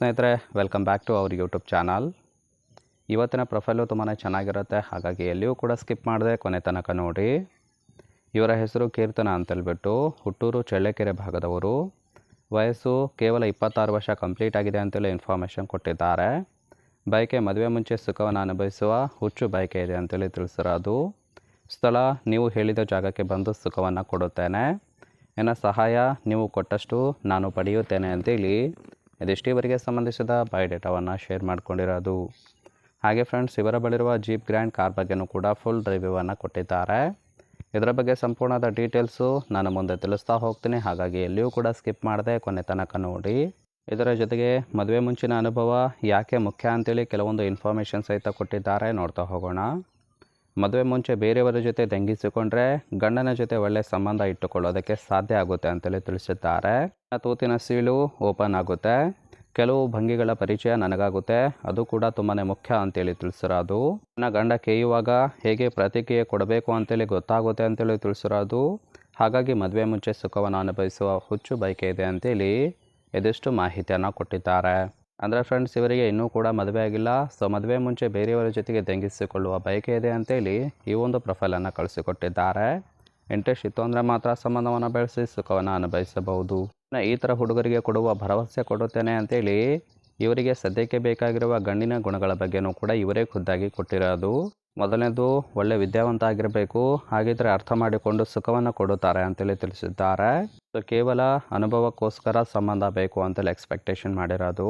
ಸ್ನೇಹಿತರೆ, welcome back to our YouTube channel. ಇವತ್ತಿನ profile ತುಂಬಾ ಚೆನ್ನಾಗಿರುತ್ತೆ, ಹಾಗಾಗಿ ಎಲ್ಲಿಯೂ ಕೂಡ ಸ್ಕಿಪ್ ಮಾಡದೆ ಕೊನೆ ತನಕ ನೋಡಿ. ಇವರ ಹೆಸರು ಕೀರ್ತನ ಅಂತೇಳ್ಬಿಟ್ಟು, ಹುಟ್ಟೂರು ಚಳ್ಳಕೆರೆ ಭಾಗದವರು. ವಯಸ್ಸು ಕೇವಲ 26 ವರ್ಷ ಕಂಪ್ಲೀಟ್ ಆಗಿದೆ ಅಂತೇಳಿ ಇನ್ಫಾರ್ಮೇಷನ್ ಕೊಟ್ಟಿದ್ದಾರೆ. ಬಯಕೆ ಮದುವೆ ಮುಂಚೆ ಸುಖವನ್ನು ಅನುಭವಿಸುವ ಹುಚ್ಚು ಬಯಕೆ ಇದೆ ಅಂತೇಳಿ ತಿಳಿಸಿರೋದು. ಸ್ಥಳ ನೀವು ಹೇಳಿದ ಜಾಗಕ್ಕೆ ಬಂದು ಸುಖವನ್ನು ಕೊಡುತ್ತೇನೆ. ನನ್ನ ಸಹಾಯ ನೀವು ಕೊಟ್ಟಷ್ಟು ನಾನು ಪಡೆಯುತ್ತೇನೆ ಅಂತೇಳಿ ಇದಿಷ್ಟೀವರೆಗೆ ಸಂಬಂಧಿಸಿದ ಬಯೋಡೇಟಾವನ್ನು ಶೇರ್ ಮಾಡ್ಕೊಂಡಿರೋದು. ಹಾಗೆ ಫ್ರೆಂಡ್ಸ್, ಇವರ ಬಳಿರುವ ಜೀಪ್ ಗ್ರ್ಯಾಂಡ್ ಕಾರ್ ಬಗ್ಗೆನೂ ಕೂಡ ಫುಲ್ ರಿವ್ಯೂವನ್ನು ಕೊಟ್ಟಿದ್ದಾರೆ. ಇದರ ಬಗ್ಗೆ ಸಂಪೂರ್ಣದ ಡೀಟೇಲ್ಸು ನಾನು ಮುಂದೆ ತಿಳಿಸ್ತಾ ಹೋಗ್ತೀನಿ, ಹಾಗಾಗಿ ಎಲ್ಲಿಯೂ ಕೂಡ ಸ್ಕಿಪ್ ಮಾಡದೆ ಕೊನೆ ತನಕ ನೋಡಿ. ಇದರ ಜೊತೆಗೆ ಮದುವೆ ಮುಂಚಿನ ಅನುಭವ ಯಾಕೆ ಮುಖ್ಯ ಅಂತೇಳಿ ಕೆಲವೊಂದು ಇನ್ಫಾರ್ಮೇಷನ್ ಸಹಿತ ಕೊಟ್ಟಿದ್ದಾರೆ, ನೋಡ್ತಾ ಹೋಗೋಣ. ಮದುವೆ ಮುಂಚೆ ಬೇರೆಯವರ ಜೊತೆ ದಂಗಿಸಿಕೊಂಡ್ರೆ ಗಂಡನ ಜೊತೆ ಒಳ್ಳೆಯ ಸಂಬಂಧ ಇಟ್ಟುಕೊಳ್ಳೋದಕ್ಕೆ ಸಾಧ್ಯ ಆಗುತ್ತೆ ಅಂತೇಳಿ ತಿಳಿಸಿದ್ದಾರೆ. ತೂತಿನ ಸೀಳು ಓಪನ್ ಆಗುತ್ತೆ, ಕೆಲವು ಭಂಗಿಗಳ ಪರಿಚಯ ನನಗಾಗುತ್ತೆ, ಅದು ಕೂಡ ತುಂಬಾ ಮುಖ್ಯ ಅಂತೇಳಿ ತಿಳಿಸಿರೋದು. ನನ್ನ ಗಂಡ ಕೇಯುವಾಗ ಹೇಗೆ ಪ್ರತಿಕ್ರಿಯೆ ಕೊಡಬೇಕು ಅಂತೇಳಿ ಗೊತ್ತಾಗುತ್ತೆ ಅಂತೇಳಿ ತಿಳಿಸಿರೋದು. ಹಾಗಾಗಿ ಮದುವೆ ಮುಂಚೆ ಸುಖವನ್ನು ಅನುಭವಿಸುವ ಹುಚ್ಚು ಬಯಕೆ ಇದೆ ಅಂತೇಳಿ ಇದಿಷ್ಟು ಮಾಹಿತಿಯನ್ನು ಕೊಟ್ಟಿದ್ದಾರೆ. ಅಂದರೆ ಫ್ರೆಂಡ್ಸ್, ಇವರಿಗೆ ಇನ್ನೂ ಕೂಡ ಮದುವೆ ಆಗಿಲ್ಲ. ಸೊ ಮದುವೆ ಮುಂಚೆ ಬೇರೆಯವರ ಜೊತೆಗೆ ದಂಗಿಸಿಕೊಳ್ಳುವ ಬಯಕೆ ಇದೆ ಅಂತೇಳಿ ಈ ಒಂದು ಪ್ರೊಫೈಲನ್ನು ಕಳಿಸಿಕೊಟ್ಟಿದ್ದಾರೆ. ಇಂಟ್ರೆಸ್ಟ್ ಇತ್ತು ಅಂದರೆ ಮಾತ್ರ ಸಂಬಂಧವನ್ನು ಬೆಳೆಸಿ ಸುಖವನ್ನು ಅನುಭವಿಸಬಹುದು. ಈ ಥರ ಹುಡುಗರಿಗೆ ಕೊಡುವ ಭರವಸೆ ಕೊಡುತ್ತೇನೆ ಅಂತೇಳಿ ಇವರಿಗೆ ಸದ್ಯಕ್ಕೆ ಬೇಕಾಗಿರುವ ಗಂಡಿನ ಗುಣಗಳ ಬಗ್ಗೆನೂ ಕೂಡ ಇವರೇ ಖುದ್ದಾಗಿ ಕೊಟ್ಟಿರೋದು. ಮೊದಲನೇದು, ಒಳ್ಳೆ ವಿದ್ಯಾವಂತ ಆಗಿರಬೇಕು, ಹಾಗಿದ್ರೆ ಅರ್ಥ ಮಾಡಿಕೊಂಡು ಸುಖವನ್ನು ಕೊಡುತ್ತಾರೆ ಅಂತೇಳಿ ತಿಳಿಸಿದ್ದಾರೆ. ಸೊ ಕೇವಲ ಅನುಭವಕ್ಕೋಸ್ಕರ ಸಂಬಂಧ ಬೇಕು ಅಂತೇಳಿ ಎಕ್ಸ್ಪೆಕ್ಟೇಷನ್ ಮಾಡಿರೋದು.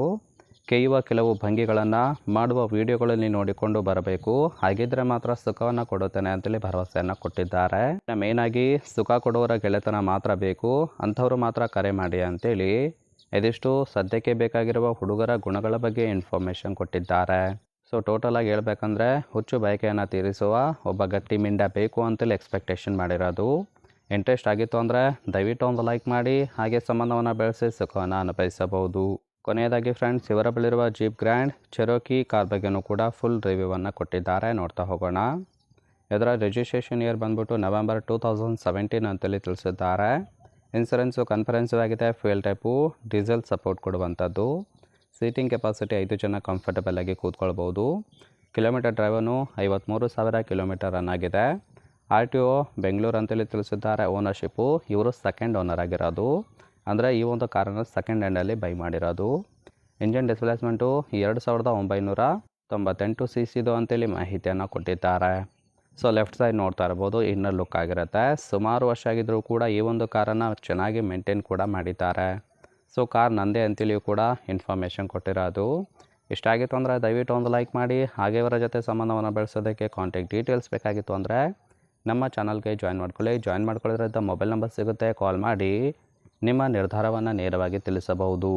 ಕೇಯುವ ಕೆಲವು ಭಂಗಿಗಳನ್ನು ಮಾಡುವ ವಿಡಿಯೋಗಳಲ್ಲಿ ನೋಡಿಕೊಂಡು ಬರಬೇಕು, ಹಾಗಿದ್ರೆ ಮಾತ್ರ ಸುಖವನ್ನು ಕೊಡುತ್ತೇನೆ ಅಂತೇಳಿ ಭರವಸೆಯನ್ನು ಕೊಟ್ಟಿದ್ದಾರೆ. ಮೇಯ್ನಾಗಿ ಸುಖ ಕೊಡುವವರ ಗೆಳೆತನ ಮಾತ್ರ ಬೇಕು, ಅಂಥವ್ರು ಮಾತ್ರ ಕರೆ ಮಾಡಿ ಅಂತೇಳಿ ಇದಿಷ್ಟು ಸದ್ಯಕ್ಕೆ ಬೇಕಾಗಿರುವ ಹುಡುಗರ ಗುಣಗಳ ಬಗ್ಗೆ ಇನ್ಫಾರ್ಮೇಷನ್ ಕೊಟ್ಟಿದ್ದಾರೆ. ಸೊ ಟೋಟಲಾಗಿ ಹೇಳ್ಬೇಕಂದ್ರೆ ಹುಚ್ಚು ಬಯಕೆಯನ್ನು ತೀರಿಸುವ ಒಬ್ಬ ಗಟ್ಟಿ ಮಿಂಡ ಬೇಕು ಅಂತೇಳಿ ಎಕ್ಸ್ಪೆಕ್ಟೇಷನ್ ಮಾಡಿರೋದು. ಇಂಟ್ರೆಸ್ಟ್ ಆಗಿತ್ತು ಅಂದರೆ ದಯವಿಟ್ಟು ಒಂದು ಲೈಕ್ ಮಾಡಿ, ಹಾಗೆ ಸಂಬಂಧವನ್ನು ಬೆಳೆಸಿ ಸುಖವನ್ನು ಅನುಭವಿಸಬಹುದು. ಕೊನೆಯದಾಗಿ ಫ್ರೆಂಡ್ಸ್, ಇವರ ಬಳಿರುವ ಜೀಪ್ ಗ್ರ್ಯಾಂಡ್ ಚೆರೋಕಿ ಕಾರ್ ಬಗ್ಗೆನೂ ಕೂಡ ಫುಲ್ ರಿವ್ಯೂವನ್ನು ಕೊಟ್ಟಿದ್ದಾರೆ, ನೋಡ್ತಾ ಹೋಗೋಣ. ಇದರ ರಿಜಿಸ್ಟ್ರೇಷನ್ ಇಯರ್ ಬಂದ್ಬಿಟ್ಟು ನವೆಂಬರ್ 2017 ಅಂತೇಳಿ ತಿಳಿಸಿದ್ದಾರೆ. ಇನ್ಸೂರೆನ್ಸು ಕನ್ಫರೆನ್ಸಿವ್ ಆಗಿದೆ, ಫ್ಯೂಯಲ್ ಟೈಪು ಡೀಸೆಲ್ ಸಪೋರ್ಟ್ ಕೊಡುವಂಥದ್ದು. ಸೀಟಿಂಗ್ ಕೆಪಾಸಿಟಿ 5 ಜನ ಕಂಫರ್ಟಬಲ್ ಆಗಿ ಕೂತ್ಕೊಳ್ಬೋದು. ಕಿಲೋಮೀಟರ್ ಡ್ರೈವನು 53,000 ಕಿಲೋಮೀಟರ್ ರನ್ ಆಗಿದೆ. RTO ಬೆಂಗಳೂರು ಅಂತೇಳಿ ತಿಳಿಸಿದ್ದಾರೆ. ಓನರ್ಶಿಪ್ಪು ಇವರು ಸೆಕೆಂಡ್ ಓನರ್ ಆಗಿರೋದು, ಅಂದರೆ ಈ ಒಂದು ಕಾರನ್ನು ಸೆಕೆಂಡ್ ಹ್ಯಾಂಡಲ್ಲಿ ಬೈ ಮಾಡಿರೋದು. ಇಂಜಿನ್ ಡಿಸ್ಪ್ಲೇಸ್ಮೆಂಟು 2998 cc ಅಂತೇಳಿ ಮಾಹಿತಿಯನ್ನು ಕೊಟ್ಟಿದ್ದಾರೆ. ಸೊ ಲೆಫ್ಟ್ ಸೈಡ್ ನೋಡ್ತಾ ಇರ್ಬೋದು, ಇನ್ನರ್ ಲುಕ್ ಆಗಿರುತ್ತೆ. ಸುಮಾರು ವರ್ಷ ಆಗಿದ್ದರೂ ಕೂಡ ಈ ಒಂದು ಕಾರನ್ನು ಚೆನ್ನಾಗಿ ಮೇಂಟೈನ್ ಕೂಡ ಮಾಡಿದ್ದಾರೆ. ಸೊ ಕಾರ್ ನಂದೇ ಅಂತೇಳಿಯೂ ಕೂಡ ಇನ್ಫಾರ್ಮೇಷನ್ ಕೊಟ್ಟಿರೋದು. ಇಷ್ಟ ಆಗಿತ್ತು ಅಂದರೆ ದಯವಿಟ್ಟು ಒಂದು ಲೈಕ್ ಮಾಡಿ, ಹಾಗೆ ಇವರ ಜೊತೆ ಸಂಬಂಧವನ್ನು ಬೆಳೆಸೋದಕ್ಕೆ ಕಾಂಟ್ಯಾಕ್ಟ್ ಡೀಟೇಲ್ಸ್ ಬೇಕಾಗಿತ್ತು ಅಂದರೆ ನಮ್ಮ ಚಾನಲ್ಗೆ ಜಾಯಿನ್ ಮಾಡ್ಕೊಳ್ಳಿ. ಜಾಯಿನ್ ಮಾಡ್ಕೊಳ್ಳೋದ್ರಿಂದ ಮೊಬೈಲ್ ನಂಬರ್ ಸಿಗುತ್ತೆ, ಕಾಲ್ ಮಾಡಿ ನಿಮ್ಮ ನಿರ್ಧಾರವನ್ನು ನೇರವಾಗಿ ತಿಳಿಸಬಹುದು.